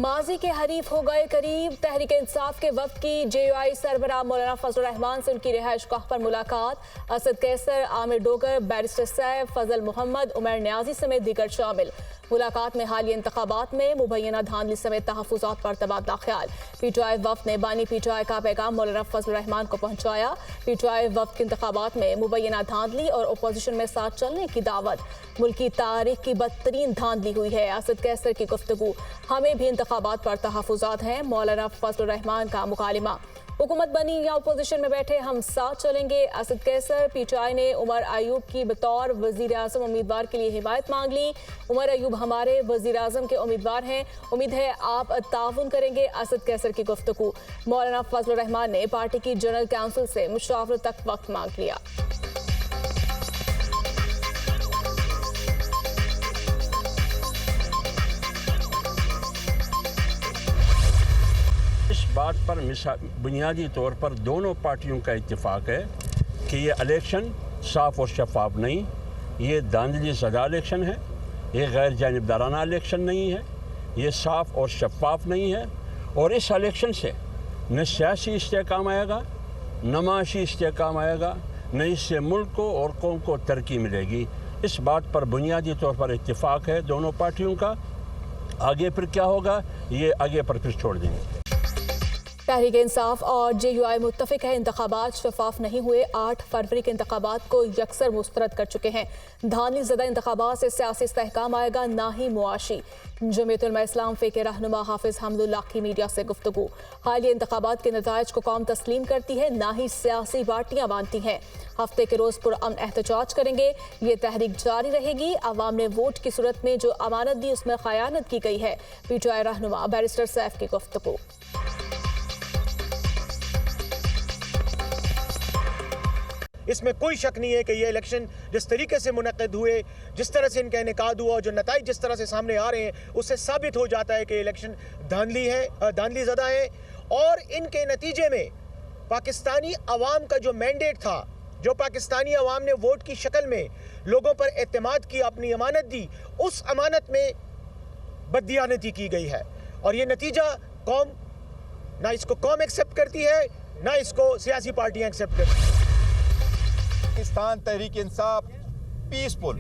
माजी के हरीफ हो गए करीब। तहरीक इंसाफ के वक्त की जेयूआई सरबराह मौलाना फजल रहमान से उनकी रिहाइशगाह पर मुलाकात। असद कैसर, आमिर डोगर, बैरिस्टर सैफ, फजल मोहम्मद, उमर न्याजी समेत दीगर शामिल। मुलाकात में हालिया इंतखाबात में मुबैना धांधली समेत तहफ़्फ़ुज़ात पर तबादला ख्याल। पीटीआई वफ़द ने बानी पीटीआई का पैगाम मौलाना फजल रहमान को पहुंचाया। पीटीआई वफ़द के इंतखाबात में मुबैना धांधली और अपोजिशन में साथ चलने की दावत। मुल्की तारीख की बदतरीन धांधली हुई है। असद कैसर की गुफ्तगू, हमें भी इंतखाबात पर तहफ़्फ़ुज़ात हैं। मौलाना फजल रहमान का मुकालिमा, हुकूमत बनी या अपोजिशन में बैठे हम साथ चलेंगे। असद कैसर। पीटीआई ने उमर अयूब की बतौर वज़ीर आज़म उम्मीदवार के लिए हिमायत मांग ली। उमर अयूब हमारे वज़ीर आज़म के उम्मीदवार हैं, उम्मीद है आप ताउन करेंगे। असद कैसर की गुफ्तगू। मौलाना फजल रहमान ने पार्टी की जनरल काउंसिल से मुशावरत तक वक्त मांग लिया। इस बात पर बुनियादी तौर पर दोनों पार्टियों का इत्तेफाक है कि ये इलेक्शन साफ और शफाफ नहीं, ये धांधली ज़दा इलेक्शन है, ये गैर जानिबदाराना इलेक्शन नहीं है, ये साफ और शफाफ नहीं है। और इस इलेक्शन से न सियासी इस्तेहकाम आएगा, न माशी इस्तेहकाम आएगा, न इससे मुल्क को और कौम को तरक्की मिलेगी। इस बात पर बुनियादी तौर पर इत्तेफाक है दोनों पार्टियों का। आगे फिर क्या होगा ये आगे पर फिर छोड़ देंगे। तहरीक इंसाफ और जेयूआई मुत्तफिक है इंतखाबात शफाफ नहीं हुए। 8 फरवरी के इंतखाबात को यकसर मुस्तरद कर चुके हैं। धांधली ज़दा इंतखाबात से सियासी इस्तेहकाम आएगा, ना ही मुआशी। जमीयत उलमा इस्लाम फे के रहनुमा हाफिज हमदुल्लाह की मीडिया से गुफ्तगू। हालिया इंतखाबात के नताइज को कौम तस्लीम करती है, ना ही सियासी पार्टियां मानती हैं। हफ्ते के रोज पुरअमन एहतजाज करेंगे। ये तहरीक जारी रहेगी। अवाम ने वोट की सूरत में जो अमानत दी उसमें खयानत की गई है। पीटीआई रहनुमा बैरिस्टर सैफ की गुफ्तगू। इसमें कोई शक नहीं है कि ये इलेक्शन जिस तरीके से मुनक़िद हुए, जिस तरह से इनका इनेकाद हुआ, जो नताइज जिस तरह से सामने आ रहे हैं, उससे साबित हो जाता है कि इलेक्शन धांधली है, धांधली ज़दा है। और इनके नतीजे में पाकिस्तानी अवाम का जो मैंडेट था, जो पाकिस्तानी अवाम ने वोट की शक्ल में लोगों पर एतमाद किया, अपनी अमानत दी, उस अमानत में बददियानती की गई है। और ये नतीजा कौम, ना इसको कौम एक्सेप्ट करती है, ना इसको सियासी पार्टियाँ एक्सेप्ट करती हैं। पाकिस्तान तहरीक इंसाफ पीसफुल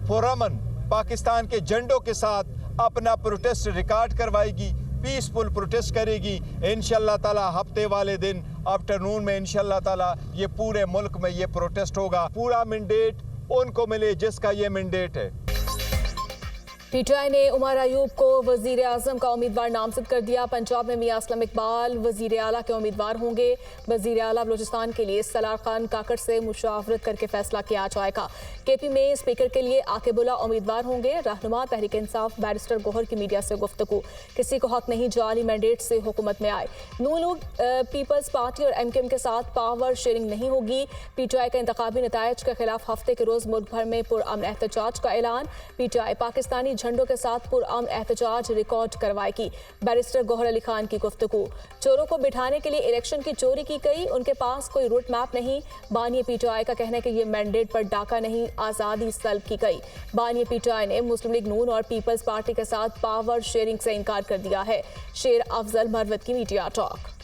पुरअमन पाकिस्तान के झंडों के साथ अपना प्रोटेस्ट रिकॉर्ड करवाएगी, पीसफुल प्रोटेस्ट करेगी। इंशाअल्लाह ताला हफ्ते वाले दिन आफ्टरनून में इंशाअल्लाह ताला ये पूरे मुल्क में ये प्रोटेस्ट होगा। पूरा मैंडेट उनको मिले जिसका ये मैंडेट है। पीटीआई ने उमर अयूब को वज़ीर आज़म का उम्मीदवार नामजद कर दिया। पंजाब में मियां असलम इकबाल वज़ीर आला के उम्मीदवार होंगे। वज़ीर आला बलूचिस्तान के लिए सलार खान काकड़ से मुशावरत करके फैसला किया जाएगा। केपी में स्पीकर के लिए आकिबुल्ला उम्मीदवार होंगे। रहनुमा तहरीक इंसाफ बैरिस्टर गोहर की मीडिया से गुफ्तगू। किसी को हक नहीं जाली मैंडेट से हुकूमत में आए। नून लीग पीपल्स पार्टी और एमकेएम के साथ पावर शेयरिंग नहीं होगी। पीटीआई का इंतखाबी नताइज के खिलाफ हफ्ते के रोज मुल्क भर में पुरअमन एहतजाज का ऐलान। पीटीआई पाकिस्तानी झंडों के साथ पुरअमन एहतजाज रिकॉर्ड करवाएगी। बैरिस्टर गौहर अली खान की गुफ्तगू। चोरों को बिठाने के लिए इलेक्शन की चोरी की गई, उनके पास कोई रूट मैप नहीं। बानी पीटीआई का कहना है कि ये मैंडेट पर डाका नहीं, आज़ादी सल्ब की गई। बानी पीटीआई ने मुस्लिम लीग नून और पीपल्स पार्टी के साथ पावर शेयरिंग से इनकार कर दिया है। शेर अफजल मरवत की मीडिया टॉक।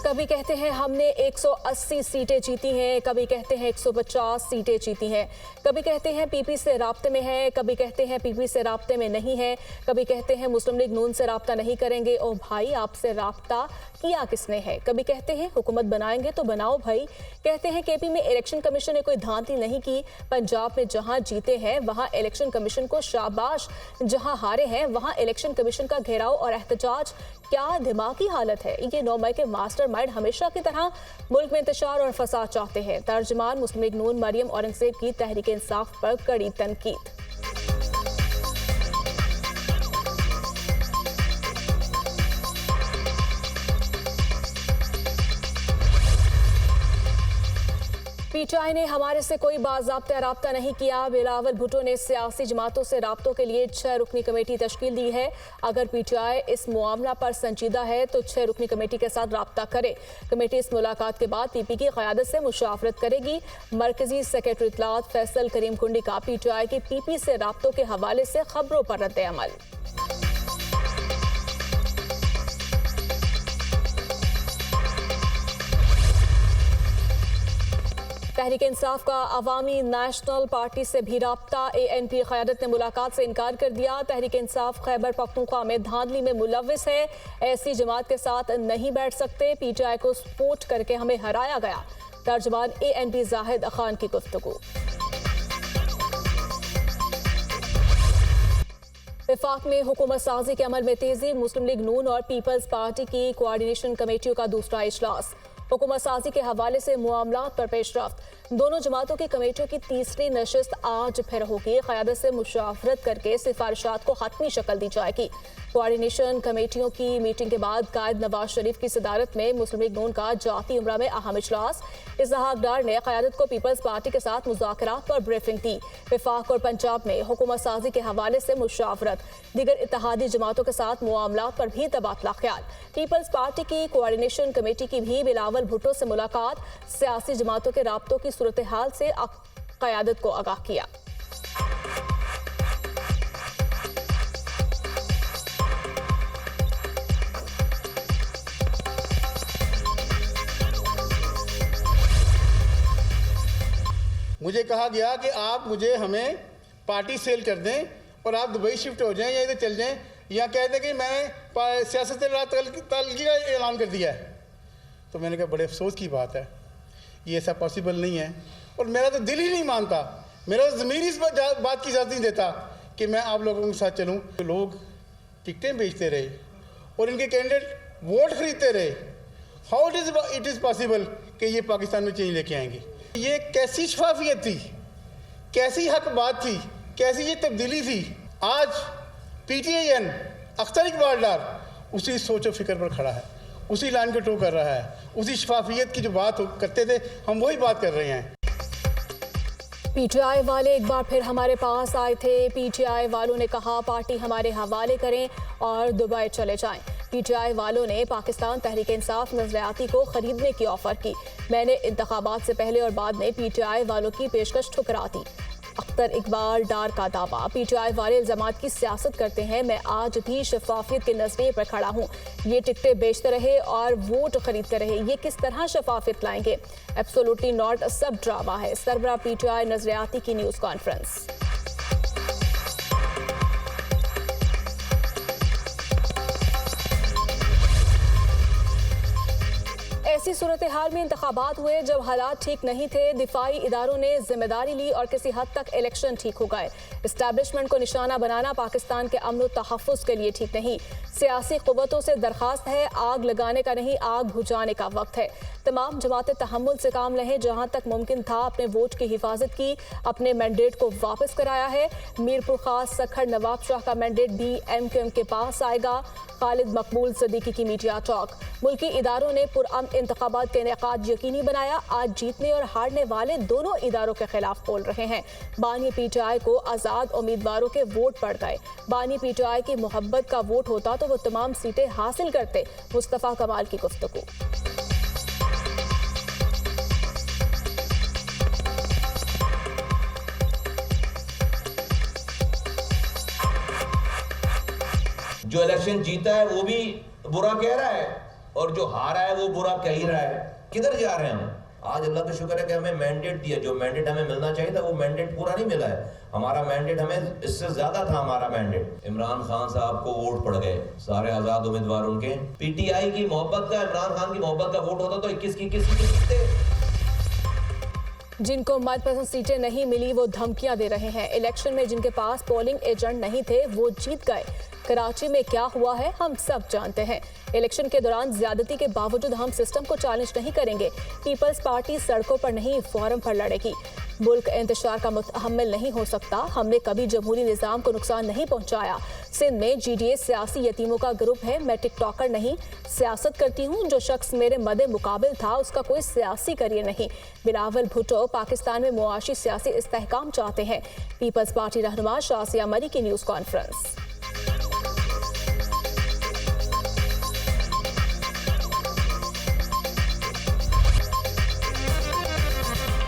कभी कहते हैं हमने 180 सीटें जीती हैं, कभी कहते हैं 150 सीटें जीती हैं, कभी कहते हैं पीपी से राब्ते में है, कभी कहते हैं पीपी से राब्ते में नहीं है, कभी कहते हैं मुस्लिम लीग नून से राब्ता नहीं करेंगे। ओ भाई, आपसे राब्ता किया किसने है? कभी कहते हैं हुकूमत बनाएंगे तो बनाओ भाई। कहते हैं केपी में इलेक्शन कमीशन ने कोई धांधली नहीं की। पंजाब में जहां जीते हैं वहां इलेक्शन कमीशन को शाबाश, जहां हारे हैं वहां इलेक्शन कमीशन का घेराव और एहतजाज। क्या दिमागी हालत है? ये 9 मई के मास्टरमाइंड हमेशा की तरह मुल्क में इंतशार और फसाद चाहते हैं। तर्जुमान मुस्लिम लीग नून मरियम औरंगजेब की तहरीक इंसाफ पर कड़ी तनकीद। पीटीआई ने हमारे से कोई बाज़ाब्ता राब्ता नहीं किया। बिलावल भुट्टो ने सियासी जमातों से राब्तों के लिए 6 रुकनी कमेटी तश्कील दी है। अगर पीटीआई इस मामला पर संजीदा है तो 6 रुकनी कमेटी के साथ राब्ता करे। कमेटी इस मुलाकात के बाद पीपी की क़यादत से मुशावरत करेगी। मरकजी सेक्रेटरी इत्तलात फैसल करीम कुंडी का पीटीआई की पीपी से राब्तों के हवाले से खबरों पर रद्द अमल। तहरीक इंसाफ का अवामी नेशनल पार्टी से भी राब्ता। ANP क़यादत ने मुलाकात से इनकार कर दिया। तहरीक इंसाफ खैबर पख्तूनख्वा में धांधली में मुलव्विस है, ऐसी जमात के साथ नहीं बैठ सकते। पीटीआई को सपोर्ट करके हमें हराया गया। तर्जुमान ANP जाहिद खान की गुफ्तगू। वफाक में हुकूमत साजी के अमल में तेजी। मुस्लिम लीग नून और पीपल्स पार्टी की कोऑर्डिनेशन कमेटियों का दूसरा इजलास। हुकूमत साजी के हवाले से मामलात पर पेशरफ्त। दोनों जमातों की कमेटियों की तीसरी नशिस्त आज फिर होगी। क़यादत से मुशावरत करके सिफारिशात को हतमी शक्ल दी जाएगी। कोऑर्डिनेशन कमेटियों की मीटिंग के बाद कायद नवाज शरीफ की सदारत में मुस्लिम लीग नून का जाती उमरा में अहम इजलास। इसहाक डार ने क़यादत को पीपल्स पार्टी के साथ मुज़ाकरात पर ब्रीफिंग दी। वफाक और पंजाब में हुकूमत साजी के हवाले से मुशावरत। दीगर इत्तेहादी जमातों के साथ मामलात पर भी तबादला ख्याल। पीपल्स पार्टी की कोऑर्डिनेशन कमेटी की भी बिलावल भुट्टो से मुलाकात। सियासी जमातों के राब्तों की सूरत हाल से क़यादत को आगाह किया। मुझे कहा गया कि आप हमें पार्टी सेल कर दें और आप दुबई शिफ्ट हो जाएं या इधर चल जाएं, या कह दें कि मैंने सियासत तलगी का ऐलान कर दिया है। तो मैंने कहा बड़े अफसोस की बात है, ये ऐसा पॉसिबल नहीं है और मेरा तो दिल ही नहीं मानता, मेरा तो ज़मीर इस बात की इजाज़त नहीं देता कि मैं आप लोगों के साथ चलूँ। तो लोग टिकटें बेचते रहे और इनके कैंडिडेट वोट खरीदते रहे। हाउ इट इज़ पॉसिबल कि ये पाकिस्तान में चेंज लेके आएंगे? ये कैसी शफाफियत थी, कैसी हक बात थी, कैसी ये तब्दीली थी। आज PTIN अख्तर इकबाल डार उसी सोचो फिक्र पर खड़ा है, उसी लाइन को टो कर रहा है, उसी शफाफियत की जो बात करते थे हम वही बात कर रहे हैं। पीटीआई वाले एक बार फिर हमारे पास आए थे। पीटीआई वालों ने कहा पार्टी हमारे हवाले करें और दुबई चले जाएं। पीटीआई वालों ने पाकिस्तान तहरीक इंसाफ नजरियाती को खरीदने की ऑफर की। मैंने इंतखाबात से पहले और बाद में पीटीआई वालों की पेशकश ठुकरा दी। अख्तर इकबाल डार का दावा। पीटीआई वाले इल्जामात की सियासत करते हैं। मैं आज भी शफाफियत के नजरिए पर खड़ा हूँ। ये टिकटें बेचते रहे और वोट खरीदते रहे, ये किस तरह शफाफियत लाएंगे? एब्सोल्युटली नॉट, सब ड्रामा है। सरबराह पीटीआई नजरियाती की न्यूज़ कॉन्फ्रेंस। ऐसी सूरत हाल में इंतखाबात हुए जब हालात ठीक नहीं थे। दिफाई इदारों ने जिम्मेदारी ली और किसी हद तक इलेक्शन ठीक हो गए। इस्टेब्लिशमेंट को निशाना बनाना पाकिस्तान के अमन तहफ़्फ़ुज़ के लिए ठीक नहीं। सियासी क़ुव्वतों से दरख्वास्त है, आग लगाने का नहीं, आग बुझाने का वक्त है। तमाम जमातें तहम्मुल से काम लें। जहाँ तक मुमकिन था अपने वोट की हिफाजत की, अपने मैंडेट को वापस कराया है। मीरपुर खास सखर नवाब शाह का मैंडेट भी MQM के पास आएगा। खालिद मकबूल सदीकी की मीडिया टॉक। मुल्की इदारों ने पुरअमन इंतखाबात का इनेकाद यकीनी बनाया। आज जीतने और हारने वाले दोनों इदारों के खिलाफ बोल रहे हैं। बानी PTI को आज़ाद उम्मीदवारों के वोट पड़ गए। बानी PTI की मोहब्बत का वोट होता तो वो तमाम सीटें हासिल करते। मुस्तफ़ा कमाल की गुफ्तगू। जो इलेक्शन जीता है वो भी बुरा कह रहा है और जो हारा है वो बुरा कह ही रहा है। किधर जा रहे हैं हम? आज अल्लाह का शुक्र है कि हमें मैंडेट दिया, जो मैंडेट हमें मिलना चाहिए था वो मैंडेट पूरा नहीं मिला है। हमारा मैंडेट हमें इससे ज्यादा था। हमारा मैंडेट इमरान खान साहब को वोट पड़ गए, सारे आजाद उम्मीदवार उनके। PTI की मोहब्बत का, इमरान खान की मोहब्बत का वोट होता तो 21 की 21 जीतते। जिनको मनपसंद सीटें नहीं मिली वो धमकियां दे रहे हैं। इलेक्शन में जिनके पास पोलिंग एजेंट नहीं थे वो जीत गए। कराची में क्या हुआ है हम सब जानते हैं। इलेक्शन के दौरान ज्यादती के बावजूद हम सिस्टम को चैलेंज नहीं करेंगे। पीपल्स पार्टी सड़कों पर नहीं, फोरम पर लड़ेगी। मुल्क इंतशार का मुतहम्मिल नहीं हो सकता। हमने कभी जमहूरी निज़ाम को नुकसान नहीं पहुंचाया। सिंध में GDA सियासी यतीमों का ग्रुप है। मैं टिकटॉकर नहीं, सियासत करती हूँ। जो शख्स मेरे मदे मुकाबिल था उसका कोई सियासी करियर नहीं। बिलावल भुट्टो पाकिस्तान में मुआशी सियासी इस्तेहकाम चाहते हैं। पीपल्स पार्टी रहनुमा शासिया मरी की न्यूज़ कॉन्फ्रेंस।